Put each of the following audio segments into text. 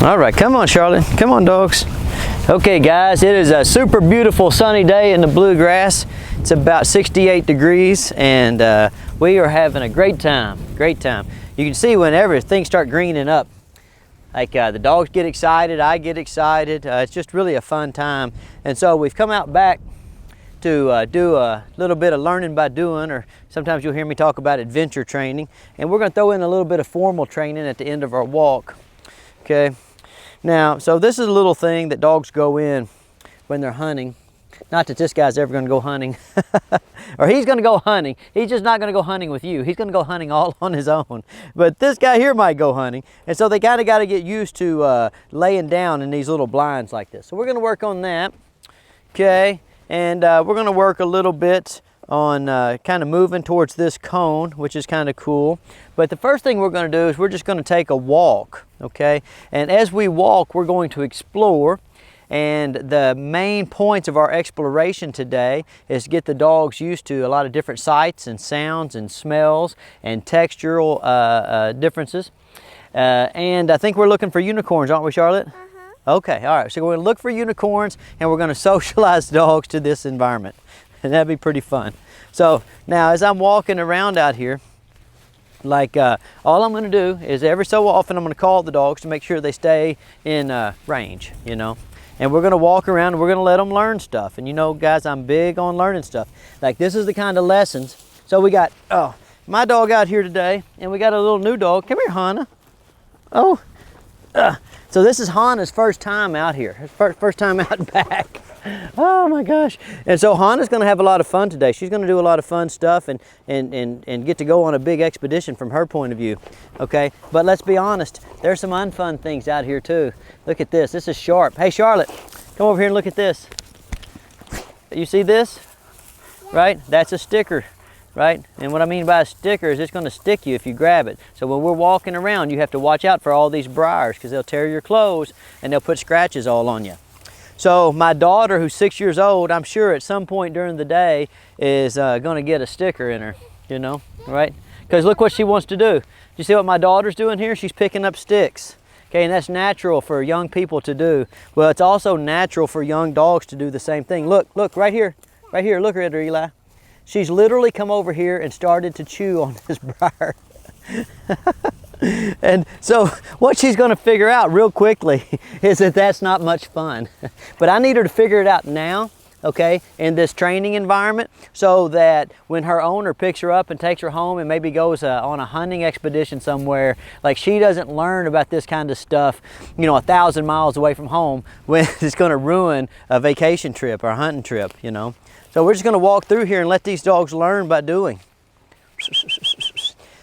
All right, come on, Charlotte. Come on, dogs. Okay, guys, it is a super beautiful sunny day in the bluegrass. It's about 68 degrees, and we are having a great time. Great time. You can see whenever things start greening up, like the dogs get excited, I get excited. It's just really a fun time. And so we've come out back to do a little bit of learning by doing, or sometimes you'll hear me talk about adventure training. And we're going to throw in a little bit of formal training at the end of our walk. Okay. Now, so this is a little thing that dogs go in when they're hunting. Not that this guy's ever going to go hunting, or he's going to go hunting. He's just not going to go hunting with you. He's going to go hunting all on his own. But this guy here might go hunting. And so they kind of got to get used to laying down in these little blinds like this. So we're going to work on that. Okay. And we're going to work a little bit on kind of moving towards this cone, which is kind of cool. But the first thing we're going to do is we're just going to take a walk, okay? And as we walk, we're going to explore. And the main points of our exploration today is to get the dogs used to a lot of different sights and sounds and smells and textural differences. And I think we're looking for unicorns, aren't we, Charlotte? Okay, all right. So we're going to look for unicorns, and we're going to socialize dogs to this environment. And that'd be pretty fun. So now as I'm walking around out here, like all I'm going to do is every so often I'm going to call the dogs to make sure they stay in range, you know. And we're going to walk around and we're going to let them learn stuff. And you know, guys, I'm big on learning stuff. Like this is the kind of lessons. So we got, my dog out here today, and we got a little new dog. Come here, Hannah. So this is Hannah's first time out here. First time out back. Oh my gosh. And so Hannah's going to have a lot of fun today. She's going to do a lot of fun stuff and get to go on a big expedition from her point of view. Okay, but let's be honest, there's some unfun things out here too. Look at this. This is sharp. Hey Charlotte, come over here and look at this. You see this? Right? That's a sticker. Right? And what I mean by a sticker is it's going to stick you if you grab it. So when we're walking around, you have to watch out for all these briars because they'll tear your clothes and they'll put scratches all on you. So my daughter, who's 6 years old, I'm sure at some point during the day is going to get a sticker in her, you know, right? Because look what she wants to do. You see what my daughter's doing here? She's picking up sticks. Okay, and that's natural for young people to do. Well, it's also natural for young dogs to do the same thing. Look, right here, look at her, Eli. She's literally come over here and started to chew on this briar. And so what she's going to figure out real quickly is that that's not much fun. But I need her to figure it out now, okay, in this training environment, so that when her owner picks her up and takes her home and maybe goes on a hunting expedition somewhere, like she doesn't learn about this kind of stuff, you know, 1,000 miles away from home, when it's going to ruin a vacation trip or a hunting trip, you know. So we're just going to walk through here and let these dogs learn by doing.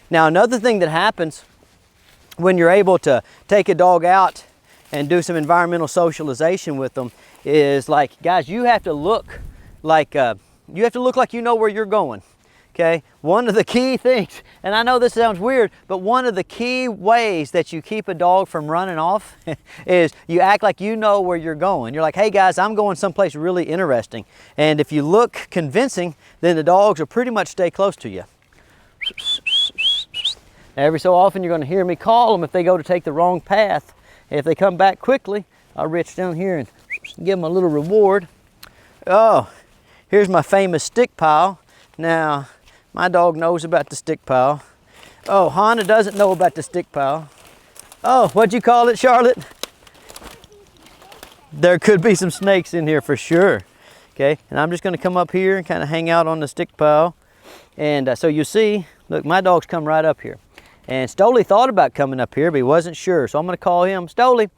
Now another thing that happens when you're able to take a dog out and do some environmental socialization with them is, like, guys, you have to look like you know where you're going. Okay, one of the key things, and I know this sounds weird, but one of the key ways that you keep a dog from running off is you act like you know where you're going. You're like, hey guys, I'm going someplace really interesting. And if you look convincing, then the dogs will pretty much stay close to you. Every so often you're going to hear me call them if they go to take the wrong path. If they come back quickly, I'll reach down here and give them a little reward. Oh, here's my famous stick pile. Now, my dog knows about the stick pile. Oh, Hannah doesn't know about the stick pile. Oh, what'd you call it, Charlotte? There could be some snakes in here for sure. Okay, and I'm just going to come up here and kind of hang out on the stick pile. And so you see, look, my dog's come right up here. And Stoley thought about coming up here, but he wasn't sure. So I'm going to call him. Stoley,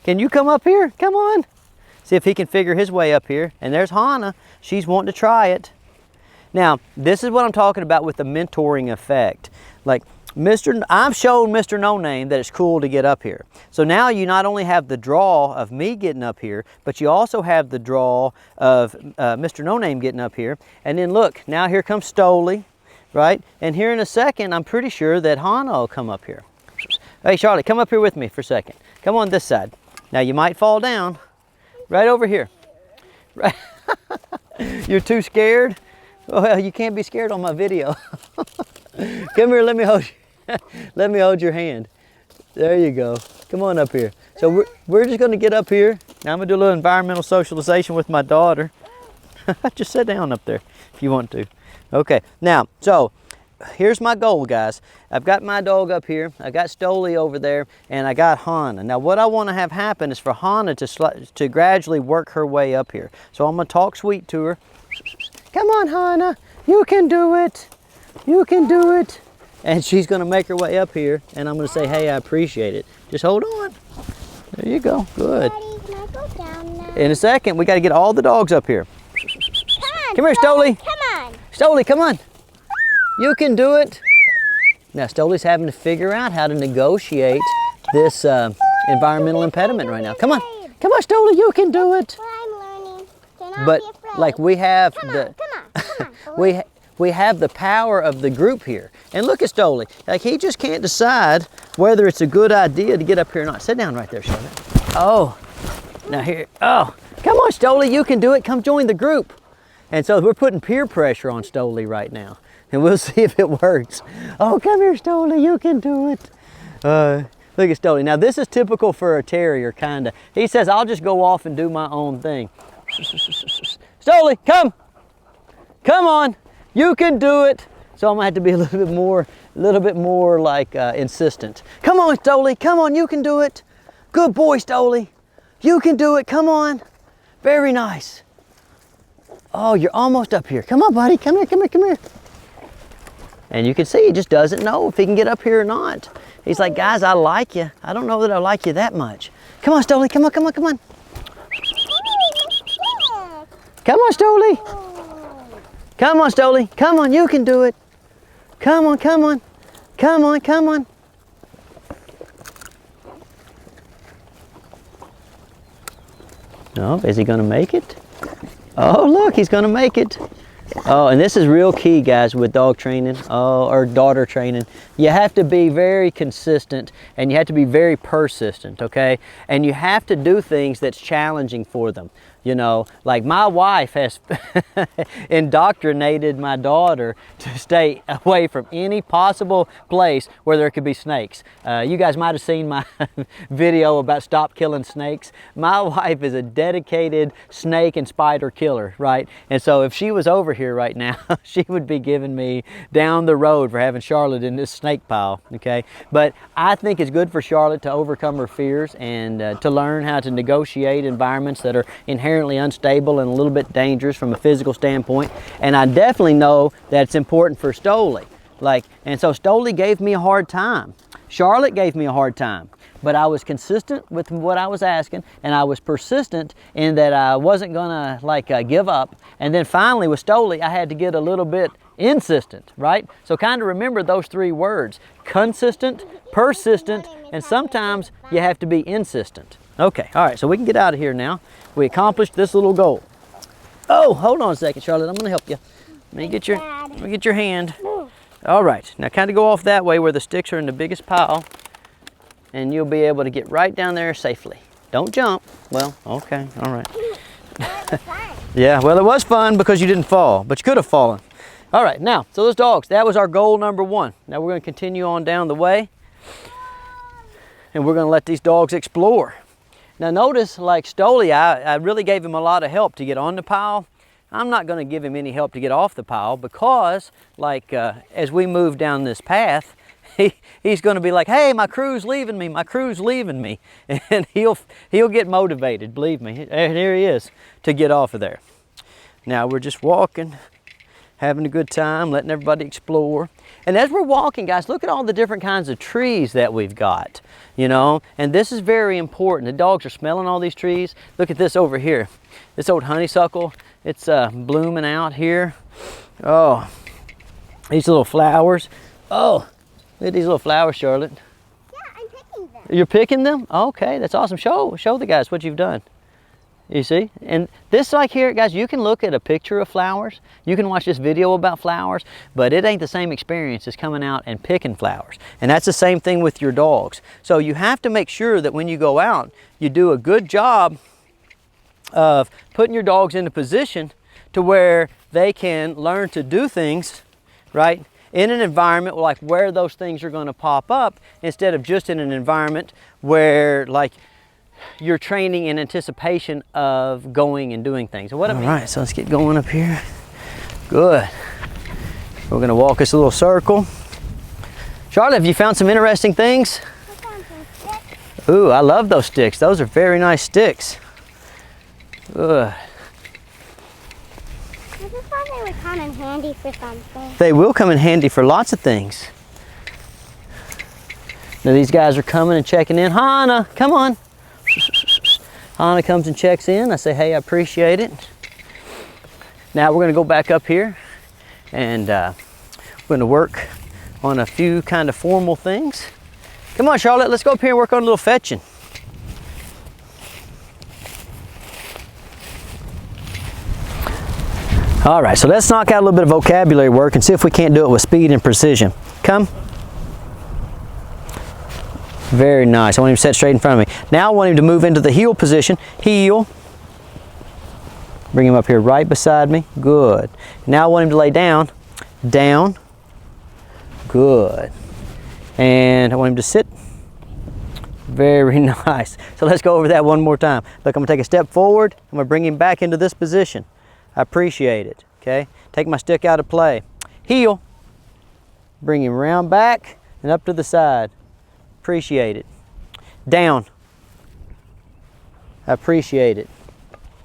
can you come up here? Come on. See if he can figure his way up here. And there's Hannah. She's wanting to try it. Now, this is what I'm talking about with the mentoring effect. Like, I've shown Mr. No Name that it's cool to get up here. So now you not only have the draw of me getting up here, but you also have the draw of Mr. No Name getting up here. And then look, now here comes Stoley, right? And here in a second, I'm pretty sure that Hannah will come up here. Hey, Charlotte, come up here with me for a second. Come on this side. Now, you might fall down. Right over here. Right. You're too scared? Well, you can't be scared on my video. Come here, let me hold you. Let me hold your hand. There you go. Come on up here. So we're just gonna get up here. Now I'm gonna do a little environmental socialization with my daughter. Just sit down up there if you want to. Okay, now, so here's my goal, guys. I've got my dog up here, I got Stonnie over there, and I got Hannah. Now what I want to have happen is for Hannah to gradually work her way up here. So I'm gonna talk sweet to her. Come on, Hannah, you can do it. You can do it. And she's gonna make her way up here, and I'm gonna say, hey, I appreciate it. Just hold on. There you go, good. Daddy, can I go down now? In a second, we gotta get all the dogs up here. Come here, Stonnie. Come on. Stonnie, come on. You can do it. Now, Stolie's having to figure out how to negotiate this environmental impediment right now. Come on. Come on, Stonnie, you can do it. Well, I'm learning. Do not But be afraid. like we have Come the on, come on. we have the power of the group here. And look at Stonnie. Like he just can't decide whether it's a good idea to get up here or not. Sit down right there, Charlotte. Oh. Now here. Oh. Come on, Stonnie, you can do it. Come join the group. And so we're putting peer pressure on Stonnie right now. And we'll see if it works. Oh, come here, Stonnie, you can do it. Look at Stonnie. Now this is typical for a terrier, kinda. He says, I'll just go off and do my own thing. Stonnie, come. Come on, you can do it. So I'm gonna have to be a little bit more like insistent. Come on, Stonnie, come on, you can do it. Good boy, Stonnie. You can do it, come on. Very nice. Oh, you're almost up here. Come on, buddy, come here, come here, come here. And you can see he just doesn't know if he can get up here or not. He's like, guys, I like you. I don't know that I like you that much. Come on, Stonnie, come on, come on, come on. Come on, Stonnie. Come on, Stonnie. Come on, you can do it. Come on, come on. Come on, come on. Oh, is he gonna make it? Oh, look, he's gonna make it. Oh, and this is real key, guys, with dog training, or daughter training. You have to be very consistent, and you have to be very persistent, okay? And you have to do things that's challenging for them. You know, like my wife has indoctrinated my daughter to stay away from any possible place where there could be snakes. You guys might have seen my video about stop killing snakes. My wife is a dedicated snake and spider killer, right? And so if she was over here right now, she would be giving me down the road for having Charlotte in this snake pile, okay? But I think it's good for Charlotte to overcome her fears and to learn how to negotiate environments that are inherently unstable and a little bit dangerous from a physical standpoint. And I definitely know that it's important for Stonnie. And so Stonnie gave me a hard time. Charlotte gave me a hard time. But I was consistent with what I was asking, and I was persistent in that I wasn't gonna give up. And then finally with Stonnie, I had to get a little bit insistent, right? So kind of remember those three words: consistent, persistent, and sometimes you have to be insistent. Okay, all right, so we can get out of here now. We accomplished this little goal. Oh, hold on a second, Charlotte. I'm gonna help you. Let me get your hand. All right, now kind of go off that way where the sticks are in the biggest pile, and you'll be able to get right down there safely. Don't jump. Well, okay, all right. Yeah, well, it was fun because you didn't fall, but you could have fallen. All right, now, so those dogs, that was our goal number one. Now we're gonna continue on down the way, and we're gonna let these dogs explore. Now notice, like Stonnie, I really gave him a lot of help to get on the pile. I'm not going to give him any help to get off the pile because, as we move down this path, he's going to be like, hey, my crew's leaving me, my crew's leaving me. And he'll get motivated, believe me. And here he is to get off of there. Now we're just walking, having a good time, letting everybody explore. And as we're walking, guys, look at all the different kinds of trees that we've got, you know, and this is very important. The dogs are smelling all these trees. Look at this over here. This old honeysuckle, it's blooming out here. Oh, these little flowers. Oh, look at these little flowers, Charlotte. Yeah, I'm picking them. You're picking them? Okay, that's awesome. Show the guys what you've done. You see? And this here, guys, you can look at a picture of flowers. You can watch this video about flowers, but it ain't the same experience as coming out and picking flowers. And that's the same thing with your dogs. So you have to make sure that when you go out, you do a good job of putting your dogs in a position to where they can learn to do things, right? in an environment like where those things are going to pop up, instead of just in an environment where like you're training in anticipation of going and doing things. So what? All right, so let's get going up here. Good. We're going to walk this little circle. Charlotte, have you found some interesting things? I found some sticks. Ooh, I love those sticks. Those are very nice sticks. Ugh. I just thought they would come in handy for something. They will come in handy for lots of things. Now these guys are coming and checking in. Hannah, come on. Hannah comes and checks in. I say, hey, I appreciate it. Now we're going to go back up here and we're going to work on a few kind of formal things. Come on, Charlotte, let's go up here and work on a little fetching. All right, so let's knock out a little bit of vocabulary work and see if we can't do it with speed and precision. Come. Very nice. I want him to sit straight in front of me. Now I want him to move into the heel position. Heel. Bring him up here right beside me. Good. Now I want him to lay down. Down. Good. And I want him to sit. Very nice. So let's go over that one more time. Look, I'm going to take a step forward. I'm going to bring him back into this position. I appreciate it. Okay. Take my stick out of play. Heel. Bring him round back and up to the side. Appreciate it. Down. I appreciate it.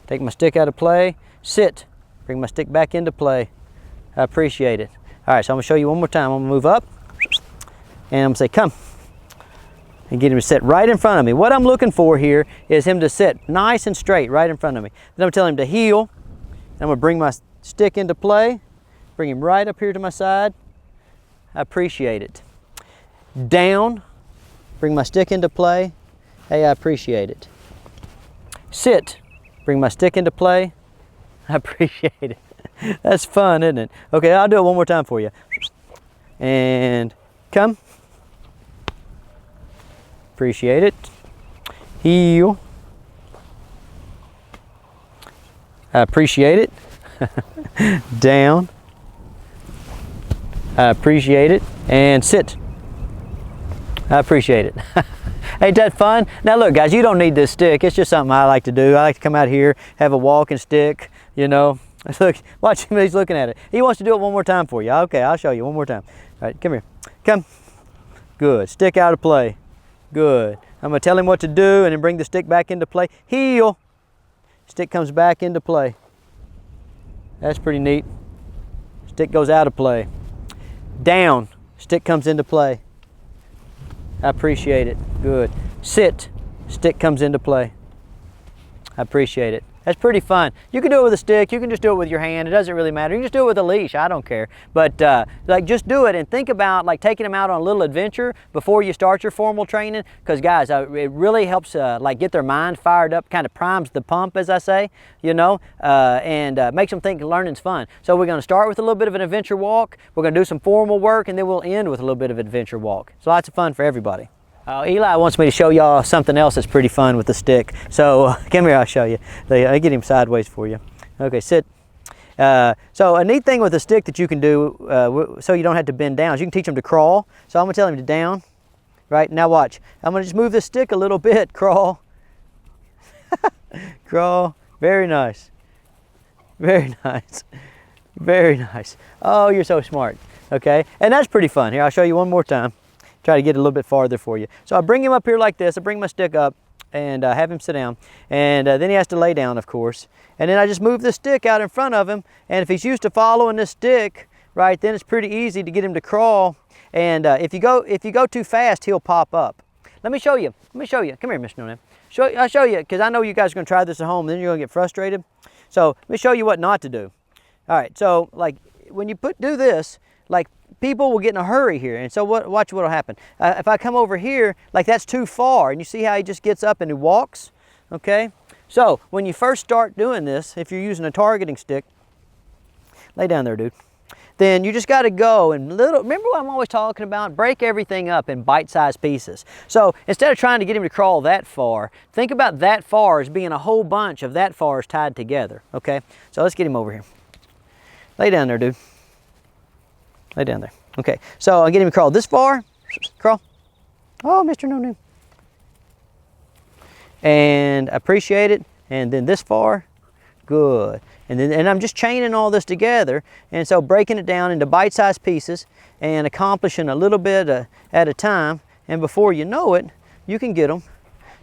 Take my stick out of play. Sit. Bring my stick back into play. I appreciate it. All right, so I'm going to show you one more time. I'm going to move up and I'm going to say, come. And get him to sit right in front of me. What I'm looking for here is him to sit nice and straight right in front of me. Then I'm going to tell him to heel. I'm going to bring my stick into play. Bring him right up here to my side. I appreciate it. Down. Bring my stick into play. Hey, I appreciate it. Sit. Bring my stick into play. I appreciate it. That's fun, isn't it? Okay, I'll do it one more time for you. And come. Appreciate it. Heel. I appreciate it. Down. I appreciate it. And sit. I appreciate it. Ain't that fun? Now look guys, you don't need this stick. It's just something I like to do. I like to come out here, have a walking stick, you know. Look, watch him, he's looking at it. He wants to do it one more time for you. Okay, I'll show you one more time. All right, come here. Come. Good. Stick out of play. Good. I'm going to tell him what to do and then bring the stick back into play. Heel. Stick comes back into play. That's pretty neat. Stick goes out of play. Down. Stick comes into play. I appreciate it. Good. Sit. Stick comes into play. I appreciate it. That's pretty fun. You can do it with a stick. You can just do it with your hand. It doesn't really matter. You can just do it with a leash. I don't care. But like just do it and think about like taking them out on a little adventure before you start your formal training. Because guys, it really helps like get their mind fired up, kind of primes the pump, as I say, you know, and makes them think learning's fun. So we're going to start with a little bit of an adventure walk. We're going to do some formal work, and then we'll end with a little bit of adventure walk. So lots of fun for everybody. Eli wants me to show y'all something else that's pretty fun with the stick. So come here, I'll show you. I get him sideways for you. Okay, sit. So a neat thing with a stick that you can do so you don't have to bend down is you can teach them to crawl. So I'm going to tell him to down. Right, now watch. I'm going to just move the stick a little bit. Crawl. Crawl. Very nice. Very nice. Very nice. Oh, you're so smart. Okay, and that's pretty fun. Here, I'll show you one more time. Try to get a little bit farther for you. So I bring him up here like this. I bring my stick up and have him sit down. And then he has to lay down, of course. And then I just move the stick out in front of him. And if he's used to following this stick, right, then it's pretty easy to get him to crawl. And if you go too fast, he'll pop up. Let me show you. Let me show you. Come here, Mr. No-Name. I'll show you, because I know you guys are going to try this at home, and then you're going to get frustrated. So let me show you what not to do. All right, so like when you do this, like people will get in a hurry here, and so watch what will happen. If I come over here, like that's too far, and you see how he just gets up and he walks, okay? So when you first start doing this, if you're using a targeting stick, lay down there, dude. Then you just got to go and remember what I'm always talking about? Break everything up in bite-sized pieces. So instead of trying to get him to crawl that far, think about that far as being a whole bunch of that fars tied together, okay? So let's get him over here. Lay down there, dude. Lay down there. Okay, so I'll get him to crawl this far. Crawl. Oh, Mr. No Name. And appreciate it. And then this far. Good. And I'm just chaining all this together, and so breaking it down into bite-sized pieces and accomplishing a little bit at a time, and before you know it, you can get them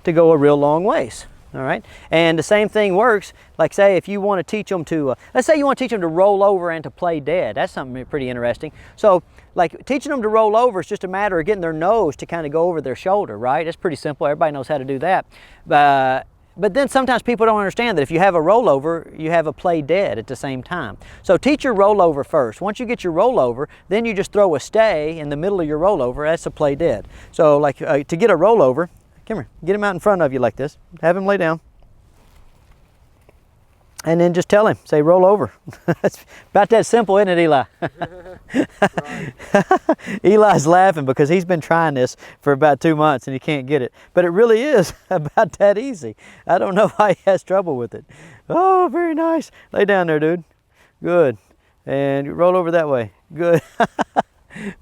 to go a real long ways. All right, and the same thing works. Like say, if you want to teach them to, let's say you want to teach them to roll over and to play dead. That's something pretty interesting. So, like teaching them to roll over is just a matter of getting their nose to kind of go over their shoulder, right? It's pretty simple. Everybody knows how to do that. But then sometimes people don't understand that if you have a rollover, you have a play dead at the same time. So teach your rollover first. Once you get your rollover, then you just throw a stay in the middle of your rollover. That's a play dead. So like to get a rollover, come here, get him out in front of you like this. Have him lay down. And then just tell him, say roll over. It's about that simple, isn't it, Eli? Eli's laughing because he's been trying this for about 2 months and he can't get it. But it really is about that easy. I don't know why he has trouble with it. Oh, very nice. Lay down there, dude. Good. And roll over that way. Good.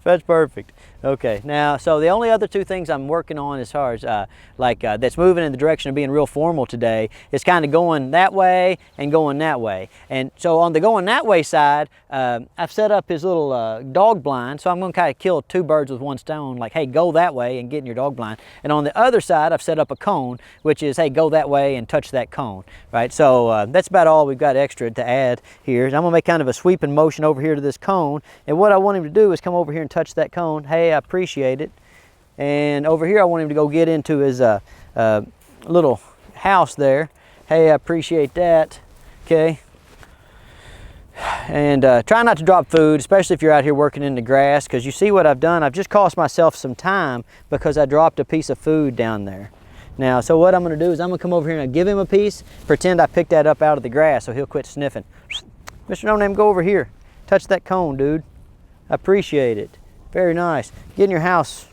That's perfect. Okay, now, so the only other two things I'm working on as far as that's moving in the direction of being real formal today is kind of going that way and going that way. And so on the going that way side, I've set up his little dog blind, so I'm going to kind of kill two birds with one stone, like, hey, go that way and get in your dog blind. And on the other side, I've set up a cone, which is, hey, go that way and touch that cone, right? So that's about all we've got extra to add here. And I'm going to make kind of a sweeping motion over here to this cone, and what I want him to do is come over here and touch that cone. Hey, I appreciate it. And over here I want him to go get into his little house there. Hey, I appreciate that. Okay. And try not to drop food, especially if you're out here working in the grass, because you see what I've done. I've just cost myself some time because I dropped a piece of food down there. Now, so what I'm going to do is I'm going to come over here and I'll give him a piece, pretend I picked that up out of the grass so he'll quit sniffing. Mr. No Name, go over here. Touch that cone, dude. I appreciate it. Very nice. Get in your house.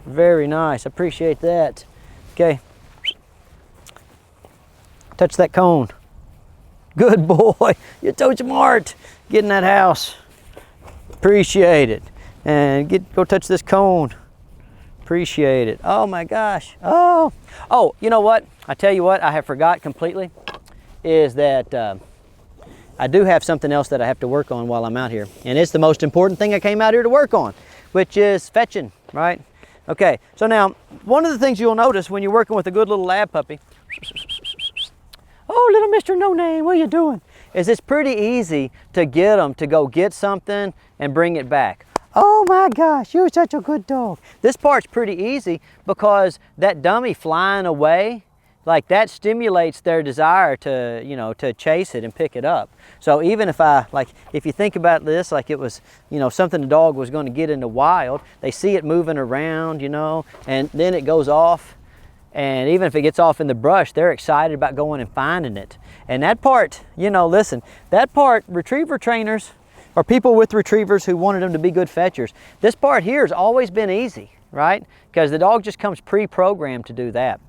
Very nice. Appreciate that. Okay. Touch that cone. Good boy. You're so smart. Get in that house. Appreciate it. And go touch this cone. Appreciate it. Oh my gosh. Oh, you know what? I tell you what I have forgot completely is that I do have something else that I have to work on while I'm out here. And it's the most important thing I came out here to work on, which is fetching, right? Okay, so now, one of the things you'll notice when you're working with a good little lab puppy, oh, little Mr. No Name, what are you doing? Is it's pretty easy to get them to go get something and bring it back. Oh my gosh, you're such a good dog. This part's pretty easy because that dummy flying away, like that stimulates their desire to, you know, to chase it and pick it up. So even if you think about this, like it was, you know, something the dog was going to get in the wild, they see it moving around, you know, and then it goes off. And even if it gets off in the brush, they're excited about going and finding it. And that part, you know, listen, that part, retriever trainers or people with retrievers who wanted them to be good fetchers, this part here has always been easy, right? Because the dog just comes pre-programmed to do that.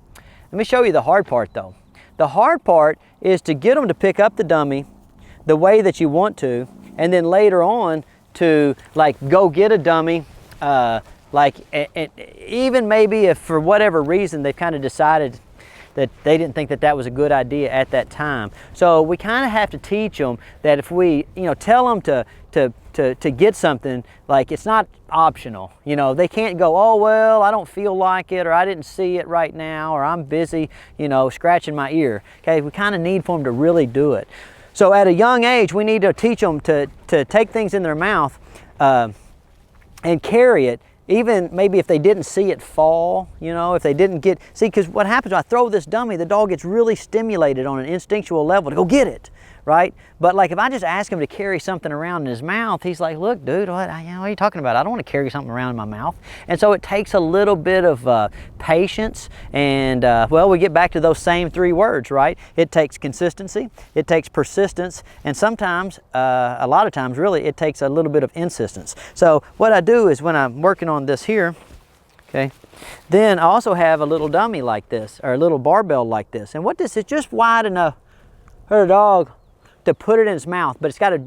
Let me show you the hard part though. The hard part is to get them to pick up the dummy the way that you want to, and then later on to like go get a dummy, even maybe if for whatever reason they've kind of decided that they didn't think that that was a good idea at that time. So we kind of have to teach them that if we, you know, tell them to get something, like it's not optional. You know, they can't go, oh, well, I don't feel like it, or I didn't see it right now, or I'm busy, you know, scratching my ear. Okay, we kind of need for them to really do it. So at a young age, we need to teach them to take things in their mouth and carry it, even maybe if they didn't see it fall, you know, if they didn't get, see, because what happens when I throw this dummy, the dog gets really stimulated on an instinctual level to go get it, right? But like if I just ask him to carry something around in his mouth, he's like, look, dude, what are you talking about? I don't want to carry something around in my mouth. And so it takes a little bit of patience and, well, we get back to those same three words, right? It takes consistency, it takes persistence, and sometimes, a lot of times really, it takes a little bit of insistence. So what I do is when I'm working on this here, okay, then I also have a little dummy like this, or a little barbell like this. And what this is just wide enough for the dog to put it in its mouth, but it's got to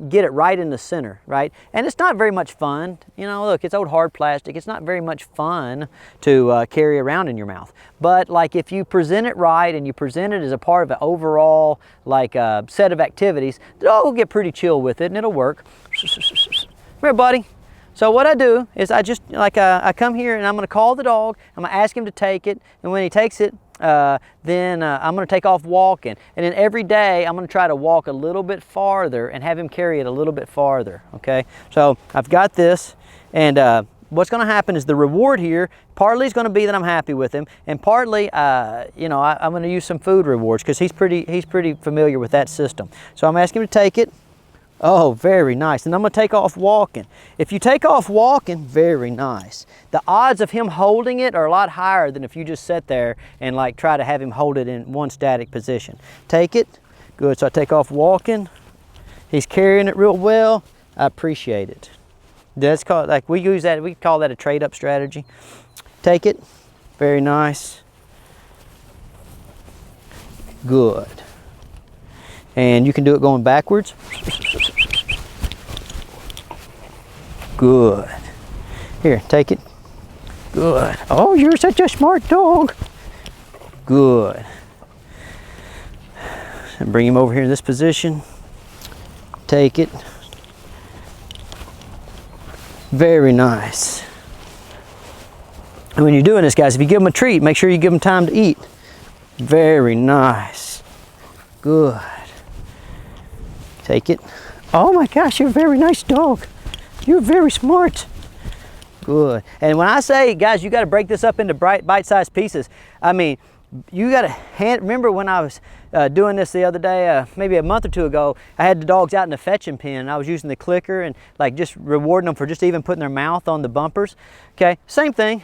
get it right in the center, right? And it's not very much fun. You know, look, it's old hard plastic. It's not very much fun to carry around in your mouth. But like if you present it right and you present it as a part of an overall like set of activities, the dog will get pretty chill with it and it'll work. Come here, buddy. So what I do is I just, like I come here and I'm gonna call the dog, I'm gonna ask him to take it, and when he takes it, then I'm gonna take off walking. And then every day I'm gonna try to walk a little bit farther and have him carry it a little bit farther, okay? So I've got this, and what's gonna happen is the reward here, partly is gonna be that I'm happy with him, and partly, you know, I'm gonna use some food rewards because he's pretty familiar with that system. So I'm asking him to take it. Oh, very nice. And I'm gonna take off walking. If you take off walking, very nice. The odds of him holding it are a lot higher than if you just sit there and like try to have him hold it in one static position. Take it, good. So I take off walking. He's carrying it real well. I appreciate it. That's called, like we use that, we call that a trade up strategy. Take it, very nice. Good. And you can do it going backwards. Good. Here, take it. Good. Oh, you're such a smart dog. Good. And bring him over here in this position. Take it. Very nice. And when you're doing this, guys, if you give them a treat, make sure you give them time to eat. Very nice. Good. Take it. Oh my gosh, you're a very nice dog. You're very smart. Good. And when I say, guys, you got to break this up into bite-sized pieces. I mean, you got to remember when I was doing this the other day, maybe a month or two ago, I had the dogs out in the fetching pen and I was using the clicker and like just rewarding them for just even putting their mouth on the bumpers. Okay, same thing.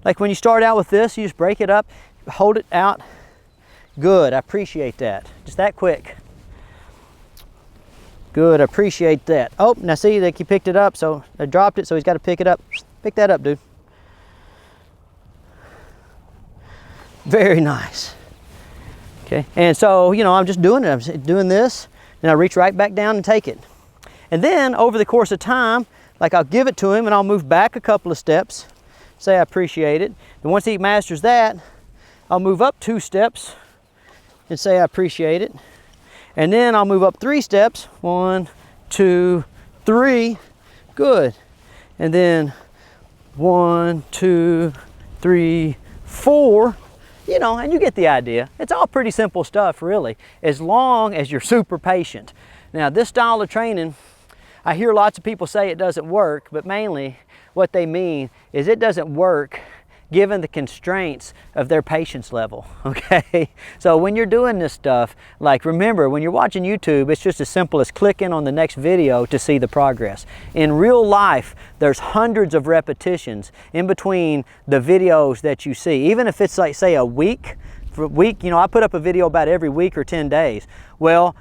Like when you start out with this, you just break it up, hold it out. Good, I appreciate that. Just that quick. Good, I appreciate that. Oh, now see, like he picked it up, so I dropped it, so he's got to pick it up. Pick that up, dude. Very nice. Okay, and so, you know, I'm just doing it. I'm doing this, and I reach right back down and take it. And then, over the course of time, like I'll give it to him, and I'll move back a couple of steps, say I appreciate it. And once he masters that, I'll move up 2 steps and say I appreciate it. And then I'll move up 3 steps. 1, 2, 3. Good. And then 1, 2, 3, 4. You know, and you get the idea. It's all pretty simple stuff, really, as long as you're super patient. Now, this style of training, I hear lots of people say it doesn't work, but mainly what they mean is it doesn't work given the constraints of their patience level, okay? So when you're doing this stuff, like remember, when you're watching YouTube, it's just as simple as clicking on the next video to see the progress. In real life, there's hundreds of repetitions in between the videos that you see. Even if it's like, say, a week, you know, I put up a video about every week or 10 days. Well,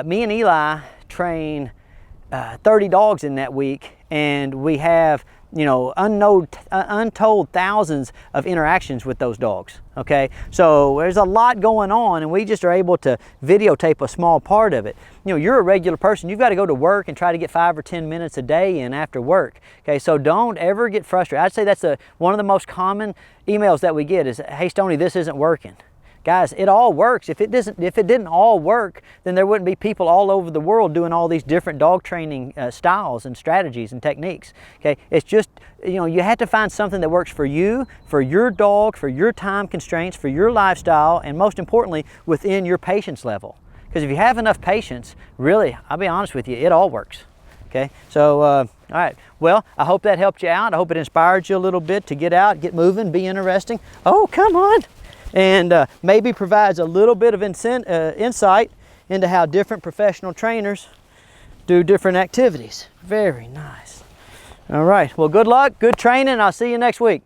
me and Eli train 30 dogs in that week, and we have, you know, untold thousands of interactions with those dogs, okay? So there's a lot going on, and we just are able to videotape a small part of it. You know, you're a regular person. You've got to go to work and try to get 5 or 10 minutes a day in after work, okay? So don't ever get frustrated. I'd say that's one of the most common emails that we get is, hey, Stonnie, this isn't working. Guys, it all works. If it didn't all work, then there wouldn't be people all over the world doing all these different dog training styles and strategies and techniques. Okay, it's just, you know, you have to find something that works for you, for your dog, for your time constraints, for your lifestyle, and most importantly, within your patience level. Because if you have enough patience, really, I'll be honest with you, it all works. Okay, so all right. Well, I hope that helped you out. I hope it inspired you a little bit to get out, get moving, be interesting. Oh, come on. And maybe provides a little bit of insight into how different professional trainers do different activities. Very nice. All right, well, good luck, good training. I'll see you next week.